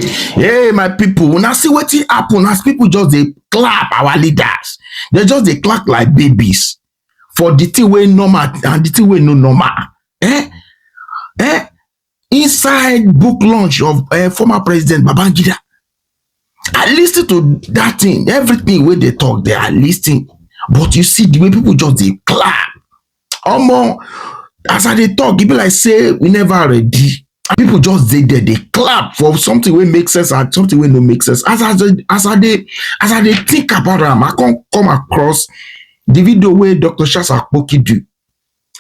Hey, my people, now see what happen as people just they clap our leaders. They just they clap like babies for the thing way normal and the thing way no normal. Eh? Eh? Inside book launch of former president Babangida, I listen to that thing, everything where they talk, they are listening. But you see the way people just they clap. As I they talk, people like say we never ready. People just they clap for something wey make sense and something wey no make sense. As I dey think about am, I can't come across the video where Dr. Shasakpoki do.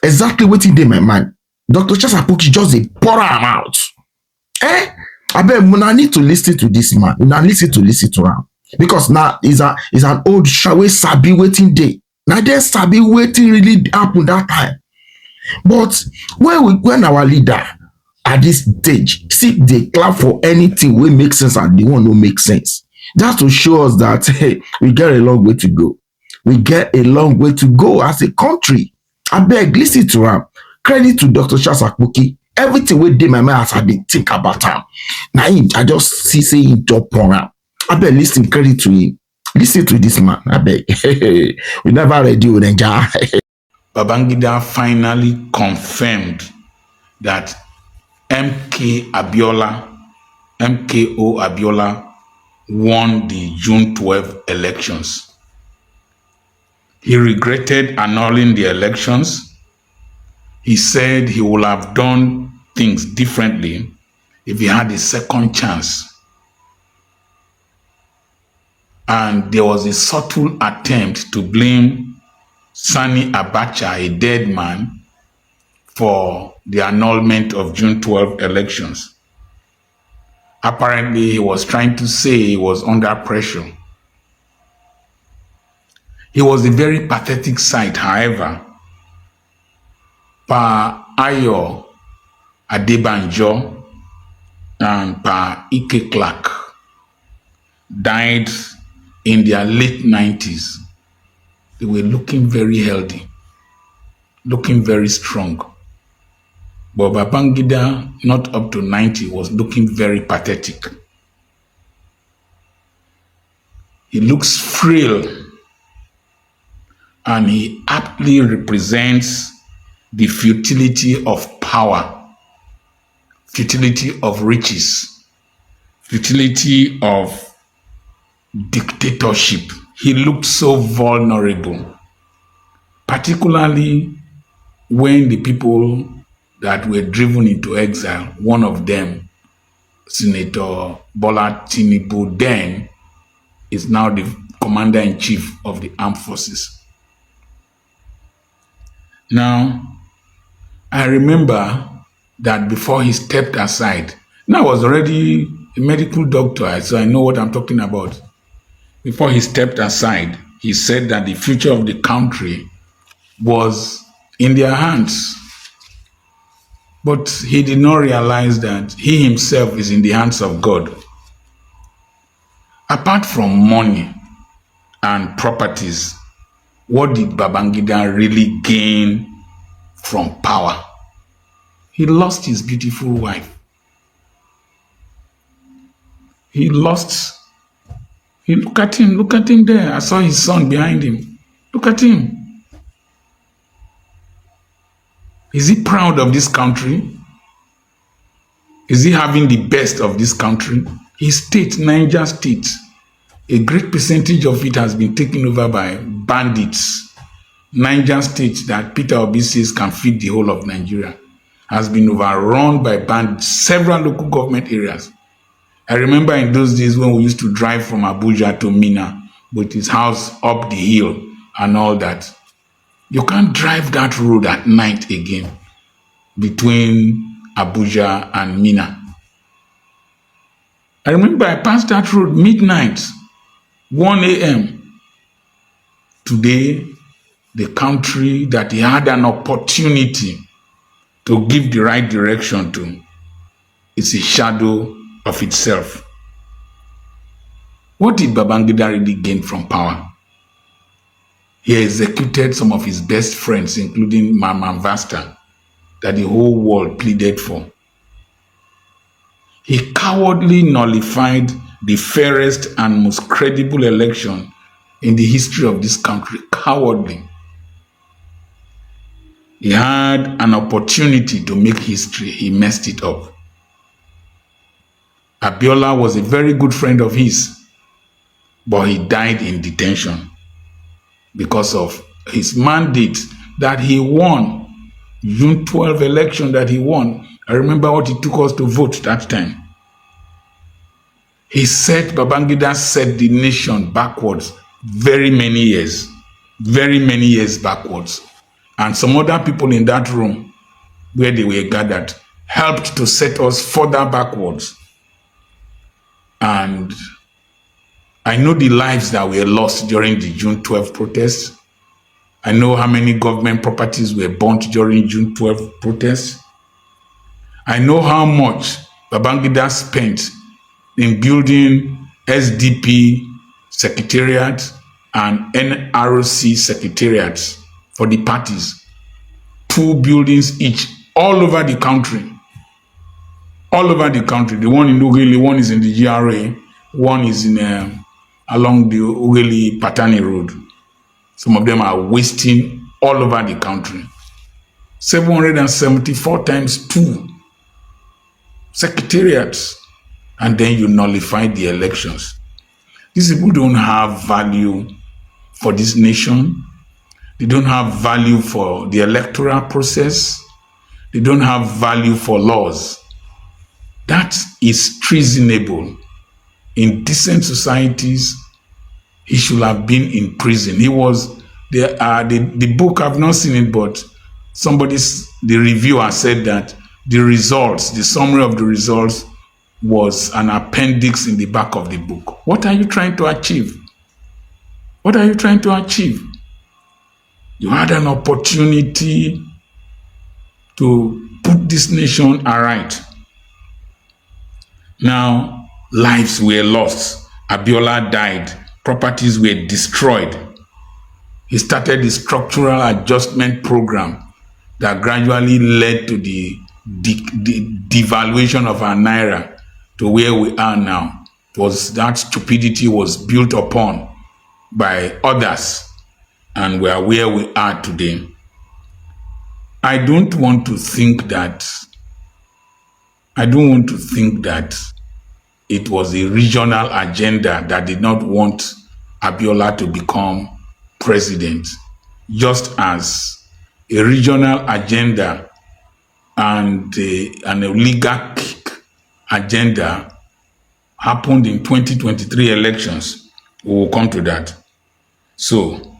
Exactly wetin dey my mind. Dr. Shasakpoki just dey pour am out. Abeg, una need to listen to this man. Una listen to am because now is an old show wey sabi wetin dey. Na dem sabi wetin really happen that time. But when our leader at this stage see they clap for anything wey make sense and the one no make sense, that's to show us that hey, we get a long way to go. We get a long way to go as a country. Abeg, listen to am. Credit to Dr. Shasakpoki. Everything wey dey my mind as I dey think about am, na him I just see say him top on am. Abeg, listen, credit to him. Listen to this man. Abeg, we never ready with Naija. Babangida finally confirmed that MKO Abiola won the June 12 elections. He regretted annulling the elections. He said he would have done things differently if he had a second chance. And there was a subtle attempt to blame Sani Abacha, a dead man, for the annulment of June 12 elections. Apparently, he was trying to say he was under pressure. He was a very pathetic sight, however. Pa Ayo Adebanjo and Pa Ike Clark died in their late 90s. They were looking very healthy, looking very strong. But Babangida, not up to 90, was looking very pathetic. He looks frail, and he aptly represents the futility of power, futility of riches, futility of dictatorship. He looked so vulnerable, particularly when the people that were driven into exile, one of them, Senator Bola Tinubu, then is now the commander-in-chief of the armed forces. Now, I remember that before he stepped aside, I was already a medical doctor, so I know what I'm talking about. Before he stepped aside, he said that the future of the country was in their hands. But he did not realize that he himself is in the hands of God. Apart from money and properties, what did Babangida really gain from power? He lost his beautiful wife. Look at him there. I saw his son behind him. Look at him. Is he proud of this country? Is he having the best of this country? His state, Niger State, a great percentage of it has been taken over by bandits. Niger State, that Peter Obi says can feed the whole of Nigeria, has been overrun by bandits, several local government areas. I remember in those days when we used to drive from Abuja to Mina with his house up the hill and all that. You can't drive that road at night again between Abuja and Mina. I remember I passed that road midnight, 1 a.m. Today, the country that he had an opportunity to give the right direction to is a shadow of itself. What did Babangida really gain from power? He executed some of his best friends, including Mama Vasta, that the whole world pleaded for. He cowardly nullified the fairest and most credible election in the history of this country. Cowardly. He had an opportunity to make history. He messed it up. Abiola was a very good friend of his, but he died in detention because of his mandate that he won. June 12 election that he won. I remember what it took us to vote that time. Babangida set the nation backwards very many years backwards. And some other people in that room where they were gathered helped to set us further backwards. And I know the lives that were lost during the June 12 protests. I know how many government properties were burnt during June 12 protests. I know how much Babangida spent in building SDP secretariat and NRC secretariats for the parties. 2 buildings each, all over the country. All over the country. The one in Ughelli, one is in the GRA, one is in along the Ughelli Patani Road. Some of them are wasting all over the country. 774 times 2 secretariats, and then you nullify the elections. These people don't have value for this nation. They don't have value for the electoral process. They don't have value for laws. That is treasonable. In decent societies, he should have been in prison. He was the book, I've not seen it, but the reviewer said that the summary of the results was an appendix in the back of the book. What are you trying to achieve? What are you trying to achieve? You had an opportunity to put this nation aright. Now, lives were lost. Abiola died. Properties were destroyed. He started the structural adjustment program that gradually led to the devaluation of our naira to where we are now. That stupidity was built upon by others, and we are where we are today. I don't want to think that it was a regional agenda that did not want Abiola to become president, just as a regional agenda and an oligarchic agenda happened in 2023 elections. We will come to that. So,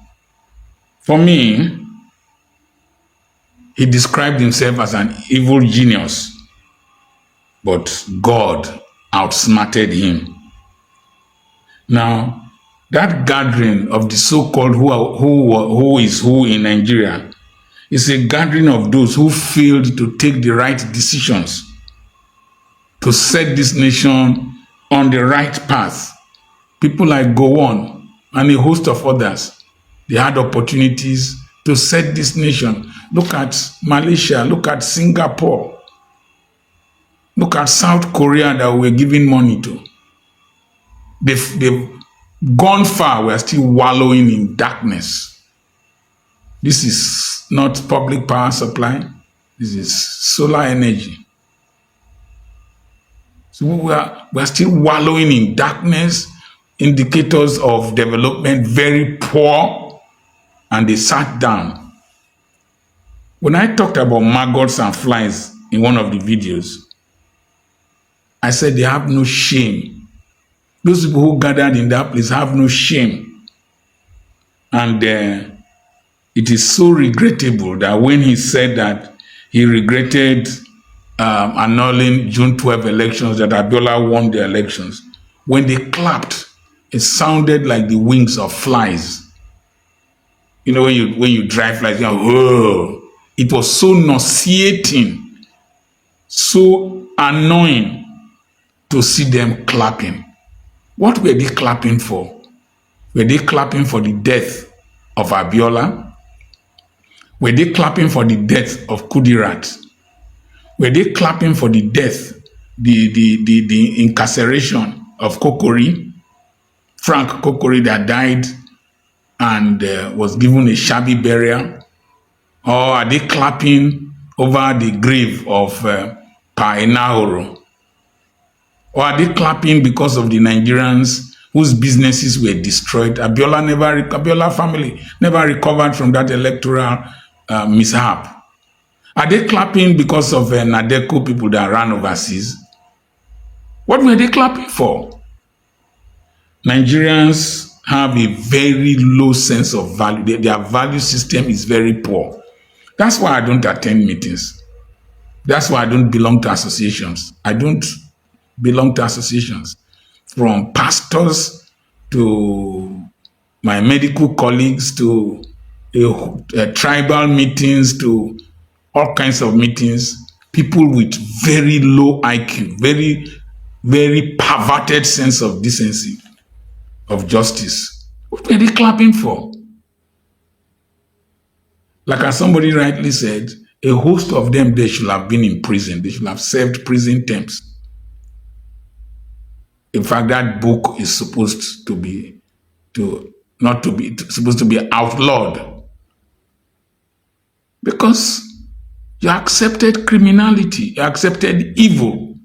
for me, he described himself as an evil genius, but God outsmarted him. Now, that gathering of the so-called who is who in Nigeria is a gathering of those who failed to take the right decisions to set this nation on the right path. People like Gowon and a host of others, they had opportunities to set this nation. Look at Malaysia, look at Singapore, look at South Korea that we're giving money to. They've gone far. We are still wallowing in darkness. This is not public power supply. This is solar energy. So we are still wallowing in darkness. Indicators of development very poor, and they sat down. When I talked about maggots and flies in one of the videos, I said they have no shame. Those people who gathered in that place have no shame. And it is so regrettable that when he said that he regretted annulling June 12 elections, that Abiola won the elections, when they clapped, it sounded like the wings of flies. You know, when you drive flies, you know, whoa. It was so nauseating, so annoying to see them clapping. What were they clapping for? Were they clapping for the death of Abiola? Were they clapping for the death of Kudirat? Were they clapping for the death the incarceration of Kokori, Frank Kokori, that died and was given a shabby burial? Or are they clapping over the grave of Pa Enahoro? Or are they clapping because of the Nigerians whose businesses were destroyed? Abiola family never recovered from that electoral mishap. Are they clapping because of Nadeco people that ran overseas? What were they clapping for? Nigerians have a very low sense of value. Their value system is very poor. That's why I don't attend meetings. That's why I don't belong to associations. I don't belong to associations. From pastors to my medical colleagues to tribal meetings to all kinds of meetings, people with very low IQ, very perverted sense of decency, of justice. What were they clapping for? Like as somebody rightly said, a host of them, they should have been in prison. They should have served prison terms. In fact, that book is supposed to be not to be supposed to be outlawed because you accepted criminality, you accepted evil.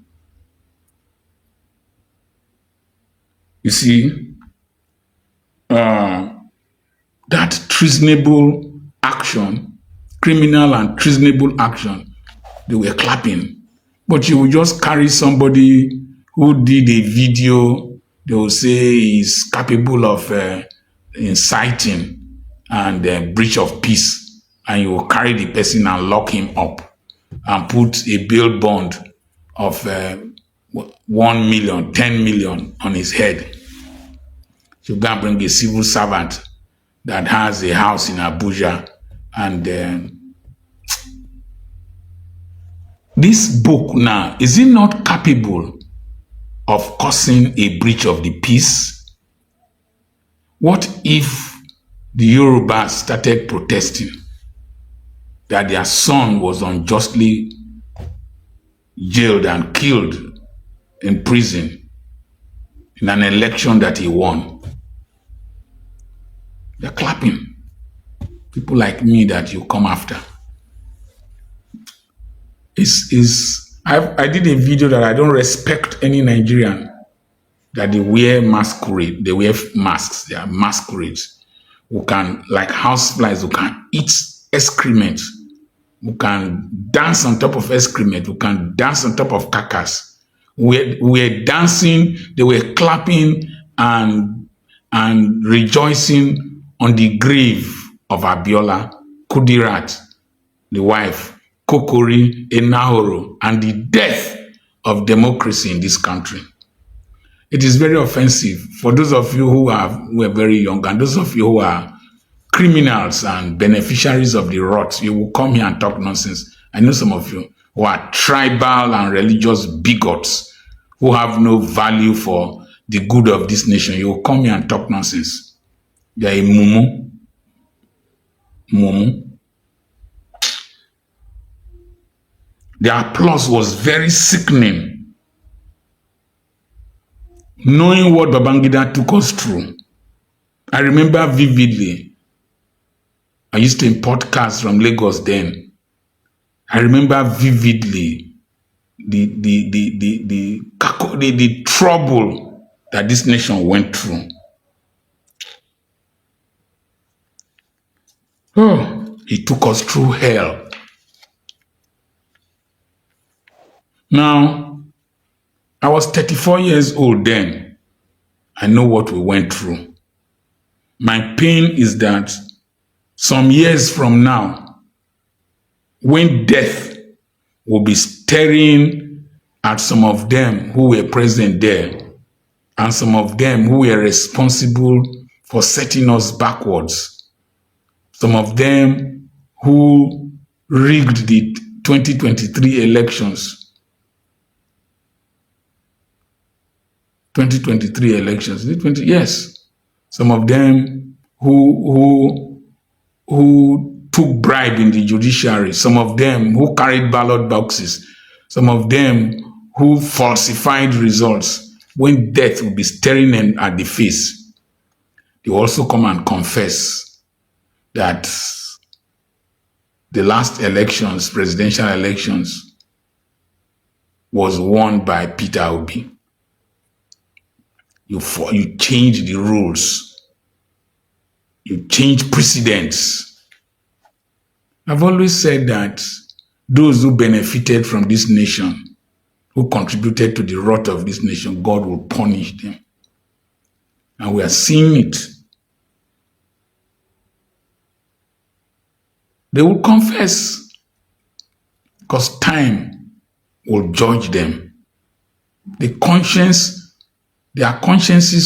You see, that treasonable action, criminal and treasonable action, they were clapping. But you will just carry somebody who did a video, they will say is capable of inciting and breach of peace, and you will carry the person and lock him up and put a bail bond of 1 million, 10 million on his head. You can bring a civil servant that has a house in Abuja and this book now, is it not capable of causing a breach of the peace? What if the Yorubas started protesting that their son was unjustly jailed and killed in prison in an election that he won? They're clapping. People like me that you come after. I did a video that I don't respect any Nigerian that they wear masquerade, they wear masks, they are masquerades who can, like houseflies, who can eat excrement, who can dance on top of excrement, who can dance on top of carcass. We were dancing, they were clapping and rejoicing on the grave of Abiola, Kudirat, the wife, Kokori, Enahoro, and the death of democracy in this country. It is very offensive for those of you who are very young and those of you who are criminals and beneficiaries of the rot. You will come here and talk nonsense. I know some of you who are tribal and religious bigots who have no value for the good of this nation. You will come here and talk nonsense. You are a mumu. Mumu. The applause was very sickening. Knowing what Babangida took us through. I remember vividly. I used to import cars from Lagos then. I remember vividly the trouble that this nation went through. Oh, he took us through hell. Now, I was 34 years old then. I know what we went through. My pain is that some years from now, when death will be staring at some of them who were present there, and some of them who were responsible for setting us backwards, some of them who rigged the 2023 elections, 2023 elections. Yes, some of them who took bribe in the judiciary, some of them who carried ballot boxes, some of them who falsified results when death will be staring them at the face. They will also come and confess that the last elections, presidential elections, was won by Peter Obi. You change the rules. You change precedents. I've always said that those who benefited from this nation, who contributed to the rot of this nation, God will punish them. And we are seeing it. They will confess because time will judge them. Their consciences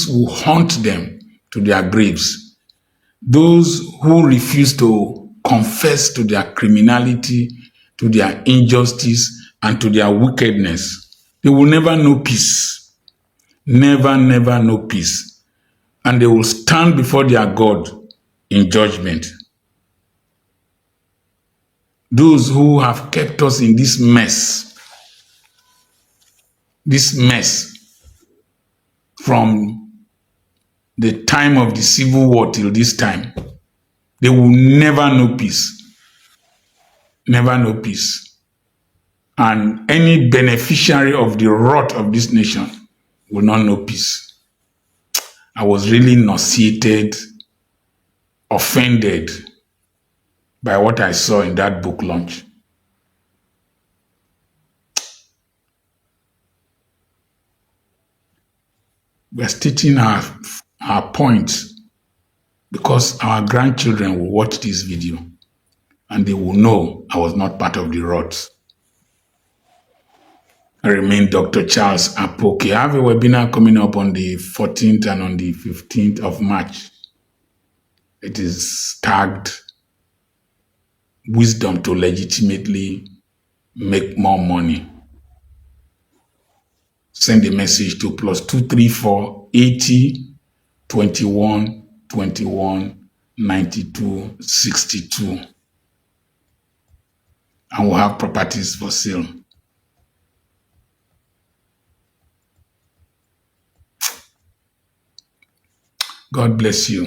will haunt them to their graves. Those who refuse to confess to their criminality, to their injustice, and to their wickedness, they will never know peace. Never, never know peace. And they will stand before their God in judgment. Those who have kept us in this mess from the time of the Civil War till this time, they will never know peace. Never know peace. And any beneficiary of the rot of this nation will not know peace. I was really nauseated, offended by what I saw in that book launch. We're stating our points because our grandchildren will watch this video and they will know I was not part of the rot. I remain Dr. Charles Apoke. I have a webinar coming up on the 14th and on the 15th of March. It is tagged Wisdom to Legitimately Make More Money. Send a message to +234 80 21 21 92 62. And we'll have properties for sale. God bless you.